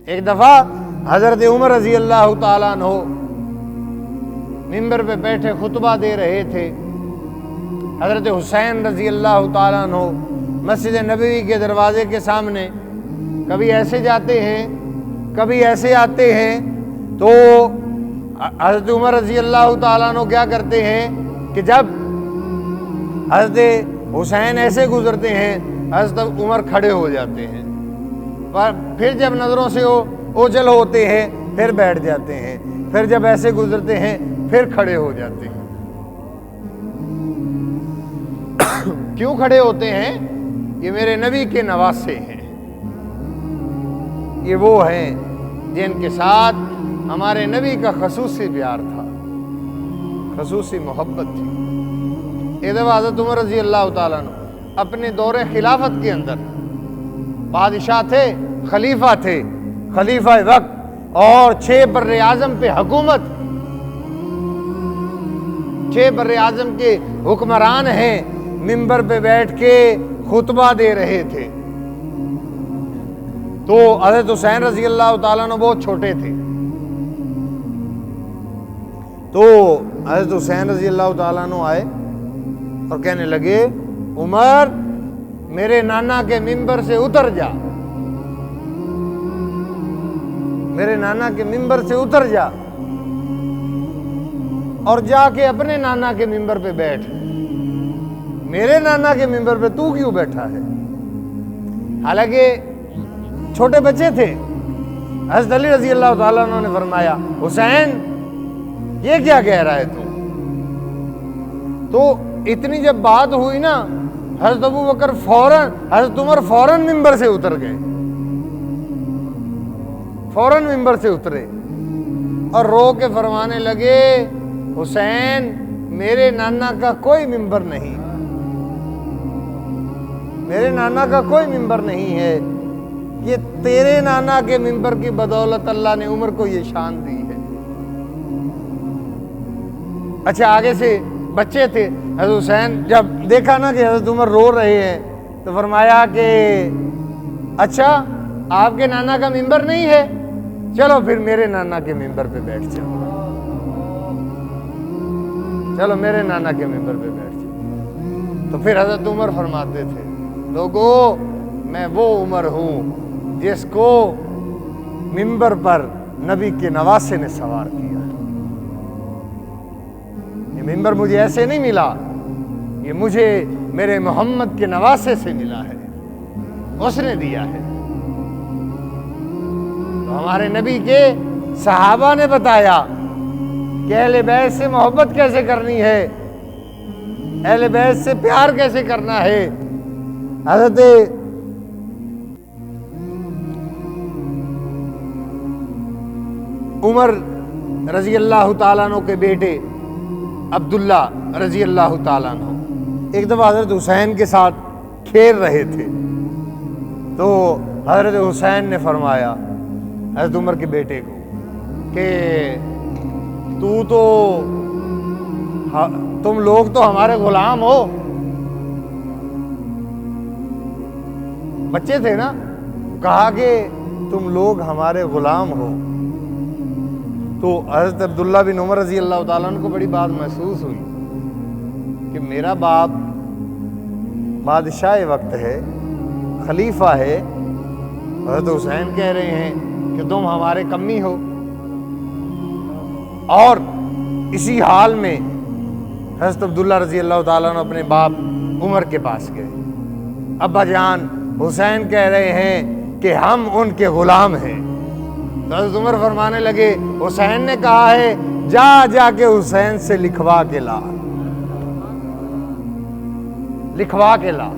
ایک دفعہ حضرت عمر رضی اللہ تعالیٰ عنہ ممبر پہ بیٹھے خطبہ دے رہے تھے. حضرت حسین رضی اللہ تعالیٰ عنہ مسجد نبوی کے دروازے کے سامنے کبھی ایسے جاتے ہیں کبھی ایسے آتے ہیں. تو حضرت عمر رضی اللہ تعالیٰ عنہ کیا کرتے ہیں کہ جب حضرت حسین ایسے گزرتے ہیں حضرت عمر کھڑے ہو جاتے ہیں، پھر جب نظروں سے اوجل ہوتے ہیں پھر بیٹھ جاتے ہیں، پھر جب ایسے گزرتے ہیں پھر کھڑے ہو جاتے ہیں. کیوں کھڑے ہوتے ہیں؟ یہ میرے نبی کے نواسے ہیں، یہ وہ ہیں جن کے ساتھ ہمارے نبی کا خصوصی پیار تھا، خصوصی محبت تھی. ایک دفعہ حضرت عمر رضی اللہ تعالیٰ عنہ اپنے دور خلافت کے اندر بادشاہ تھے، خلیفہ تھے، خلیفہ وقت، اور 6 بر اعظم پہ حکومت، 6 بر اعظم کے حکمران ہیں، ممبر پہ بیٹھ کے خطبہ دے رہے تھے. تو حضرت حسین رضی اللہ تعالیٰ عنہ بہت چھوٹے تھے. تو حضرت حسین رضی اللہ تعالیٰ عنہ آئے اور کہنے لگے عمر میرے نانا کے ممبر سے اتر جا، میرے نانا کے ممبر سے اتر جا اور جا کے اپنے نانا کے ممبر پہ بیٹھ. میرے نانا کے ممبر پہ تو کیوں بیٹھا ہے؟ حالانکہ چھوٹے بچے تھے. حضرت علی رضی اللہ تعالیٰ عنہ نے فرمایا حسین یہ کیا کہہ رہا ہے تو اتنی جب بات ہوئی نا حضرت ابو بکر حضرت عمر فوراً ممبر سے اتر گئے، فوراً ممبر سے اترے اور رو کے فرمانے لگے حسین میرے نانا کا کوئی ممبر نہیں، میرے نانا کا کوئی ممبر نہیں ہے، یہ تیرے نانا کے ممبر کی بدولت اللہ نے عمر کو یہ شان دی ہے. اچھا آگے سے بچے تھے. حضرت حسین جب دیکھا نا کہ حضرت عمر رو رہے ہیں تو فرمایا کہ اچھا آپ کے نانا کا ممبر نہیں ہے، چلو پھر میرے نانا کے ممبر پہ بیٹھ جاؤ، چلو میرے نانا کے ممبر پہ بیٹھ جاؤ. تو پھر حضرت عمر فرماتے تھے لوگو میں وہ عمر ہوں جس کو ممبر پر نبی کے نواسے نے سوار کیا. یہ ممبر مجھے ایسے نہیں ملا، یہ مجھے میرے محمد کے نواسے سے ملا ہے، اس نے دیا ہے. تو ہمارے نبی کے صحابہ نے بتایا کہ اہل بیت سے محبت کیسے کرنی ہے، اہل بیت سے پیار کیسے کرنا ہے. حضرت عمر رضی اللہ تعالیٰ عنہ کے بیٹے عبداللہ رضی اللہ تعالیٰ عنہ ایک دفعہ حضرت حسین کے ساتھ کھیل رہے تھے. تو حضرت حسین نے فرمایا حضرت عمر کے بیٹے کو کہ تم لوگ تو ہمارے غلام ہو. بچے تھے نا، کہا کہ تم لوگ ہمارے غلام ہو. تو حضرت عبداللہ بن عمر رضی اللہ تعالیٰ عنہ کو بڑی بات محسوس ہوئی کہ میرا باپ بادشاہ وقت ہے، خلیفہ ہے، حضرت حسین کہہ رہے ہیں کہ تم ہمارے کمی ہو. اور اسی حال میں حضرت عبداللہ رضی اللہ تعالیٰ عنہ اپنے باپ عمر کے پاس گئے. ابا جان حسین کہہ رہے ہیں کہ ہم ان کے غلام ہیں. تو حضرت عمر فرمانے لگے حسین نے کہا ہے جا کے حسین سے لکھوا کے لا، لکھوا کے لا.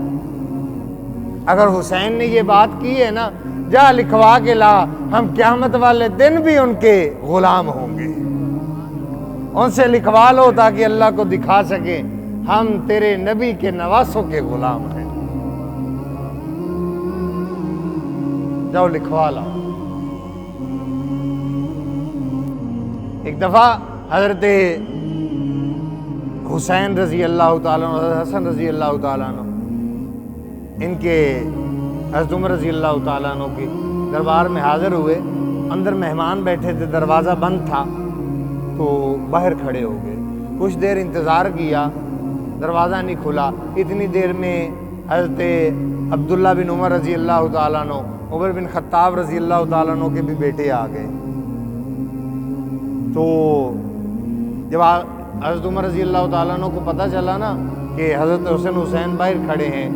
اگر حسین نے یہ بات کی ہے نا جا لکھوا کے لا، ہم قیامت والے دن بھی ان کے غلام ہوں گے. ان سے لکھوا لو تاکہ اللہ کو دکھا سکے ہم تیرے نبی کے نواسوں کے غلام ہیں. جاؤ لکھوا لاؤ. ایک دفعہ حضرت حسین رضی اللہ تعالیٰ عنہ، حضرت حسن رضی اللہ تعالیٰ عنہ، ان کے حضرت عمر رضی اللہ تعالیٰ عنہ کے دربار میں حاضر ہوئے، اندر مہمان بیٹھے تھے، دروازہ بند تھا تو باہر کھڑے ہو گئے، کچھ دیر انتظار کیا، دروازہ نہیں کھلا۔ اتنی دیر میں حضرت عبداللہ بن عمر رضی اللہ تعالیٰ عنہ، عمر بن خطاب رضی اللہ تعالیٰ عنہ کے بھی بیٹے آ گئے۔ تو جب حضرت عمر رضی اللہ تعالیٰ عنہ کو پتہ چلا نا کہ حضرت حسین باہر کھڑے ہیں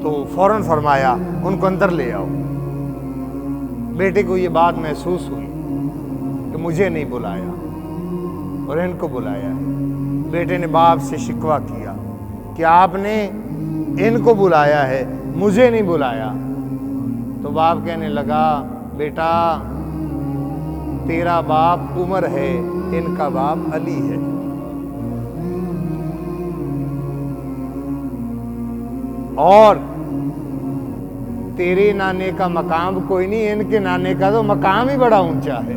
تو فوراً فرمایا ان کو اندر لے آؤ۔ بیٹے کو یہ بات محسوس ہوئی کہ مجھے نہیں بلایا اور ان کو بلایا ہے۔ بیٹے نے باپ سے شکوہ کیا کہ آپ نے ان کو بلایا ہے، مجھے نہیں بلایا۔ تو باپ کہنے لگا بیٹا تیرا باپ عمر ہے، ان کا باپ علی ہے۔ اور تیرے نانے کا مقام کوئی نہیں، ان کے نانے کا تو مقام ہی بڑا اونچا ہے۔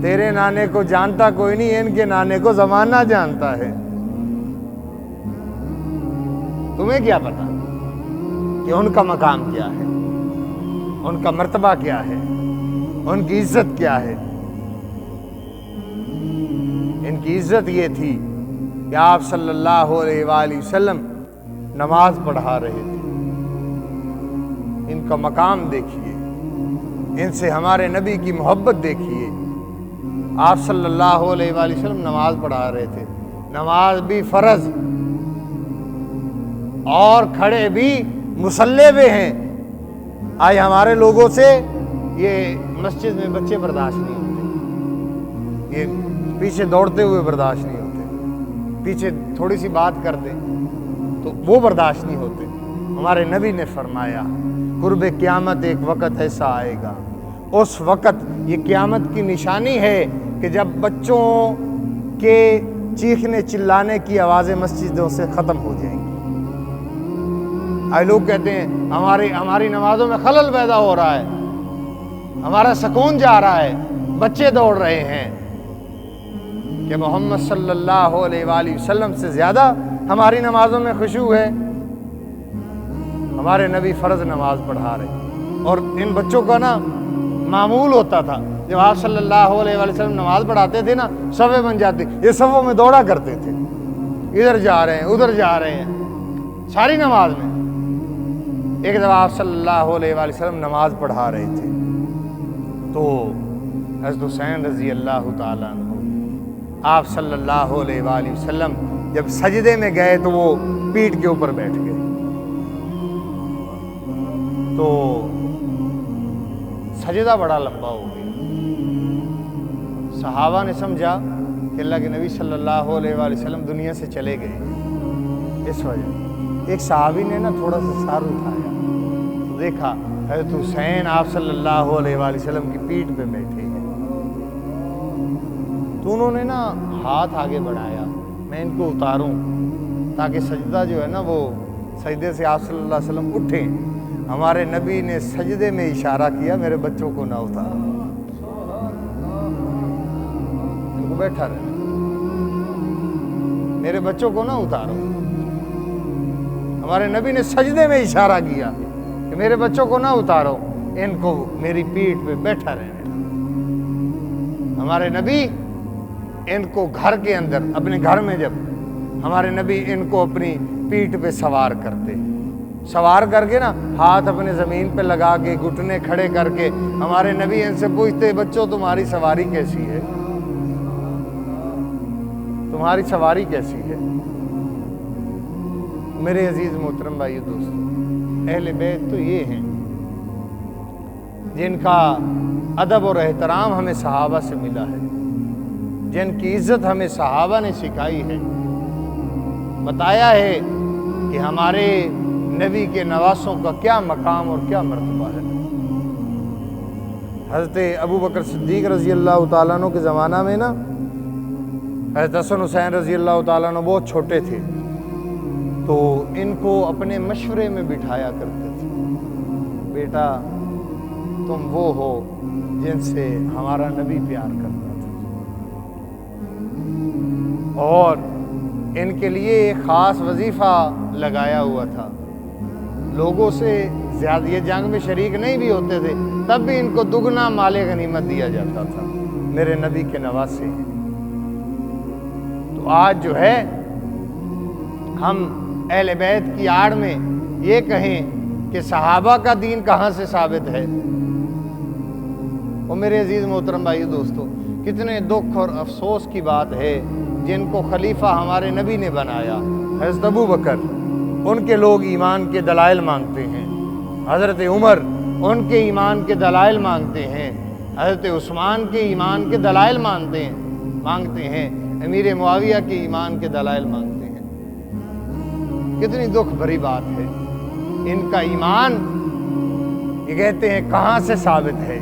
تیرے نانے کو جانتا کوئی نہیں، ان کے نانے کو زمانہ جانتا ہے۔ تمہیں کیا پتا کہ ان کا مقام کیا ہے، ان کا مرتبہ کیا ہے، ان کی عزت کیا ہے؟ ان کی عزت یہ تھی کہ آپ صلی اللہ علیہ وآلہ وسلم نماز پڑھا رہے تھے۔ ان کا مقام دیکھیے، ان سے ہمارے نبی کی محبت دیکھیے۔ آپ صلی اللہ علیہ وآلہ وسلم نماز پڑھا رہے تھے، نماز بھی فرض، اور کھڑے بھی مصلی پہ ہیں۔ آج ہمارے لوگوں سے یہ مسجد میں بچے برداشت نہیں ہوتے، یہ پیچھے دوڑتے ہوئے برداشت نہیں ہوتے، پیچھے تھوڑی سی بات کر دیں تو وہ برداشت نہیں ہوتے۔ ہمارے نبی نے فرمایا قرب قیامت ایک وقت ایسا آئے گا، اس وقت یہ قیامت کی نشانی ہے کہ جب بچوں کے چیخنے چلانے کی آوازیں مسجدوں سے ختم ہو جائیں گی۔ آج لوگ کہتے ہیں ہماری نمازوں میں خلل پیدا ہو رہا ہے، ہمارا سکون جا رہا ہے، بچے دوڑ رہے ہیں۔ کہ محمد صلی اللہ علیہ وآلہ وسلم سے زیادہ ہماری نمازوں میں خشوع ہے۔ ہمارے نبی فرض نماز پڑھا رہے، اور ان بچوں کا نا معمول ہوتا تھا جب آپ صلی اللہ علیہ وآلہ وسلم نماز پڑھاتے تھے نا، صفیں بن جاتی، یہ صفوں میں دوڑا کرتے تھے، ادھر جا رہے ہیں ادھر جا رہے ہیں ساری نماز میں۔ ایک دفعہ آپ صلی اللہ علیہ وآلہ وسلم نماز پڑھا رہے تھے تو حضرت حسین رضی اللہ تعالیٰ عنہ آپ صلی اللہ علیہ وآلہ وسلم جب سجدے میں گئے تو وہ پیٹھ کے اوپر بیٹھ گئے۔ تو سجدہ بڑا لمبا ہو گیا، صحابہ نے سمجھا کہ اللہ کے نبی صلی اللہ علیہ وآلہ وسلم دنیا سے چلے گئے۔ اس وجہ ایک صحابی نے نا تھوڑا سا سر اٹھایا، دیکھا حضرت حسین آپ صلی اللہ علیہ وآلہ وسلم کی پیٹھ پہ بیٹھے ہیں، تو انہوں نے نا ہاتھ آگے بڑھایا میں ان کو اتاروں تاکہ سجدہ جو ہے نا وہ سجدے سے آپ صلی اللہ علیہ وسلم اٹھیں۔ ہمارے نبی نے سجدے میں اشارہ کیا میرے بچوں کو نہ اتارو، ان کو بیٹھا رہنا، میرے بچوں کو نہ اتارو۔ ہمارے نبی نے سجدے میں اشارہ کیا کہ میرے بچوں کو نہ اتارو، ان کو میری پیٹھ پہ بیٹھا رہنا۔ ہمارے نبی ان کو گھر کے اندر اپنے گھر میں جب ہمارے نبی ان کو اپنی پیٹھ پہ سوار کرتے، سوار کر کے نا ہاتھ اپنے زمین پہ لگا کے گھٹنے کھڑے کر کے ہمارے نبی ان سے پوچھتے بچوں تمہاری سواری کیسی ہے، تمہاری سواری کیسی ہے؟ میرے عزیز محترم بھائیو دوستو، اہل بیت تو یہ ہیں جن کا ادب اور احترام ہمیں صحابہ سے ملا ہے، جن کی عزت ہمیں صحابہ نے سکھائی ہے، بتایا ہے کہ ہمارے نبی کے نواسوں کا کیا مقام اور کیا مرتبہ ہے۔ حضرت ابو بکر صدیق رضی اللہ تعالیٰ عنہ کے زمانہ میں نا حضرت حسن حسین رضی اللہ تعالیٰ عنہ بہت چھوٹے تھے، تو ان کو اپنے مشورے میں بٹھایا کرتے تھے، بیٹا تم وہ ہو جن سے ہمارا نبی پیار کرتا تھا، اور ان کے لیے ایک خاص وظیفہ لگایا ہوا تھا، لوگوں سے زیادہ یہ جنگ میں شریک نہیں بھی ہوتے تھے تب بھی ان کو دگنا مال غنیمت دیا جاتا تھا، میرے نبی کے نواسے ہیں۔ تو آج جو ہے ہم اہل بیت کی آڑ میں یہ کہیں کہ صحابہ کا دین کہاں سے ثابت ہے؟ وہ میرے عزیز محترم بھائی دوستو، کتنے دکھ اور افسوس کی بات ہے جن کو خلیفہ ہمارے نبی نے بنایا، حضرت ابو بکر، ان کے لوگ ایمان کے دلائل مانگتے ہیں، حضرت عمر ان کے ایمان کے دلائل مانگتے ہیں، حضرت عثمان کے ایمان کے دلائل مانگتے ہیں، امیر معاویہ کے ایمان کے دلائل مانگتے ہیں۔ کتنی دکھ بھری بات ہے۔ ان کا ایمان یہ کہتے ہیں کہاں سے ثابت ہے؟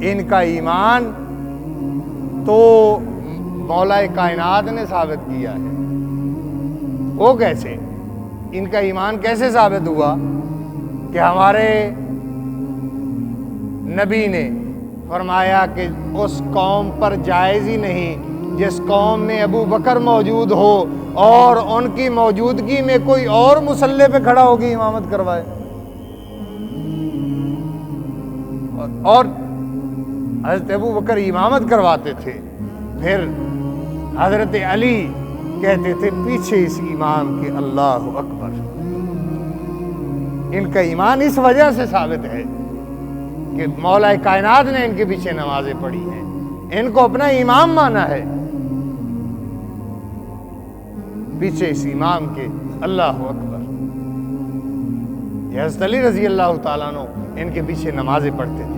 ان کا ایمان تو مولا کائنات نے ثابت کیا ہے۔ وہ کیسے؟ ان کا ایمان کیسے ثابت ہوا کہ ہمارے نبی نے فرمایا کہ اس قوم پر جائز ہی نہیں جس قوم میں ابو بکر موجود ہو اور ان کی موجودگی میں کوئی اور مصلی پہ کھڑا ہوگی امامت کروائے۔ اور حضرت ابو بکر امامت کرواتے تھے، پھر حضرت علی کہتے تھے پیچھے اس امام کے اللہ اکبر۔ ان کا ایمان اس وجہ سے ثابت ہے کہ مولا کائنات نے ان کے پیچھے نمازیں پڑھی ہیں، ان کو اپنا امام مانا ہے، پیچھے اس امام کے اللہ اکبر۔ یہ حضرت علی رضی اللہ تعالیٰ عنہ ان کے پیچھے نمازیں پڑھتے تھے۔